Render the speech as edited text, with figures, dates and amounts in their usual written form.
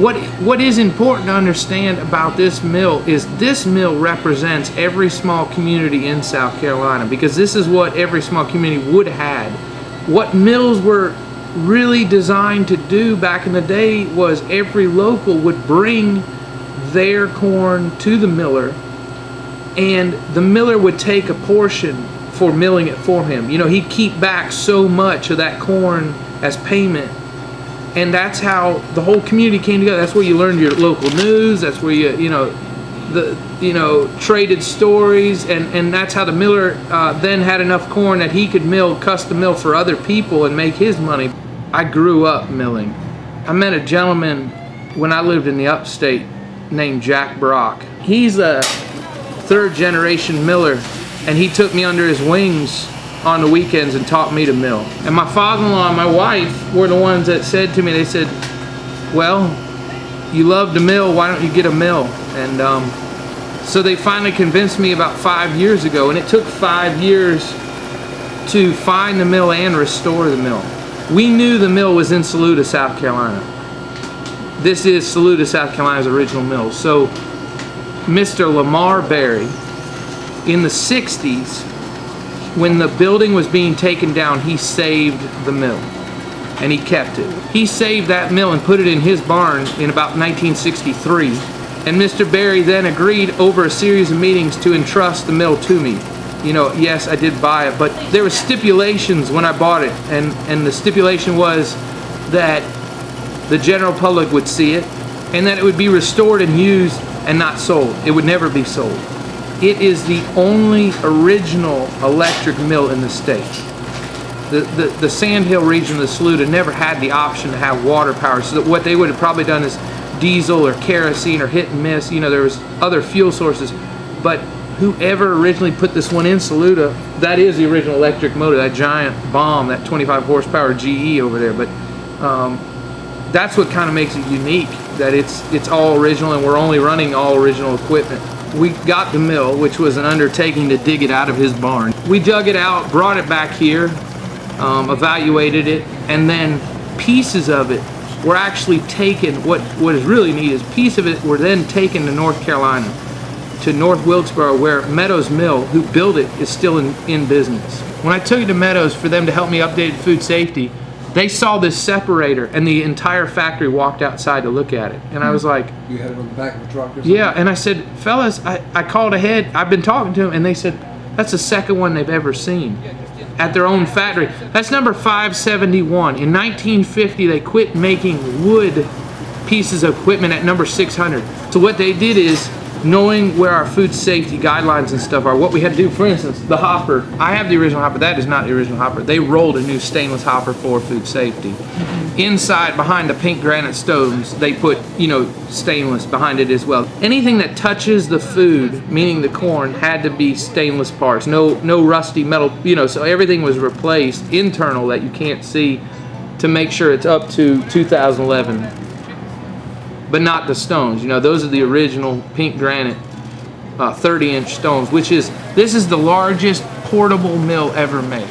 what is important to understand about this mill is this mill represents every small community in South Carolina, because this is what every small community would have had. What mills were really designed to do back in the day was every local would bring their corn to the miller, and the miller would take a portion for milling it for him. You know, he'd keep back so much of that corn as payment, and that's how the whole community came together. That's where you learned your local news. That's where you traded stories, and that's how the miller then had enough corn that he could mill, custom mill for other people and make his money. I grew up milling. I met a gentleman when I lived in the upstate named Jack Brock. He's a third generation miller, and he took me under his wings on the weekends and taught me to mill. And my father-in-law and my wife were the ones that said to me, they said, well, you love to mill, why don't you get a mill? And so they finally convinced me about 5 years ago, and it took 5 years to find the mill and restore the mill. We knew the mill was in Saluda, South Carolina. This is Saluda, South Carolina's original mill. So Mr. Lamar Berry, in the 60s, when the building was being taken down, he saved the mill, and he kept it. He saved that mill and put it in his barn in about 1963. And Mr. Berry then agreed over a series of meetings to entrust the mill to me. You know, yes, I did buy it, but there were stipulations when I bought it, and the stipulation was that the general public would see it, and that it would be restored and used and not sold. It would never be sold. It is the only original electric mill in the state. The Sandhill region of the Saluda never had the option to have water power, so that what they would have probably done is diesel or kerosene or hit and miss. You know, there was other fuel sources, but whoever originally put this one in Saluda, that is the original electric motor, that giant bomb, that 25 horsepower GE over there. But that's what kind of makes it unique, that it's all original, and we're only running all original equipment. We got the mill, which was an undertaking to dig it out of his barn. We dug it out, brought it back here, evaluated it, and then pieces of it were actually taken. What is really neat is pieces of it were then taken to North Carolina, to North Wilkesboro, where Meadows Mill, who built it, is still in business. When I took it to Meadows for them to help me update food safety, they saw this separator, and the entire factory walked outside to look at it. And I was like, you had it on the back of a truck or something? Yeah, and I said, fellas, I called ahead, I've been talking to them, and they said, that's the second one they've ever seen at their own factory. That's number 571. In 1950, they quit making wood pieces of equipment at number 600. So what they did is, knowing where our food safety guidelines and stuff are, what we had to do, for instance, the hopper. I have the original hopper. That is not the original hopper. They rolled a new stainless hopper for food safety. Inside, behind the pink granite stones, they put, stainless behind it as well. Anything that touches the food, meaning the corn, had to be stainless parts. No rusty metal, so everything was replaced, internal, that you can't see, to make sure it's up to 2011. But not the stones. Those are the original pink granite 30-inch stones, this is the largest portable mill ever made.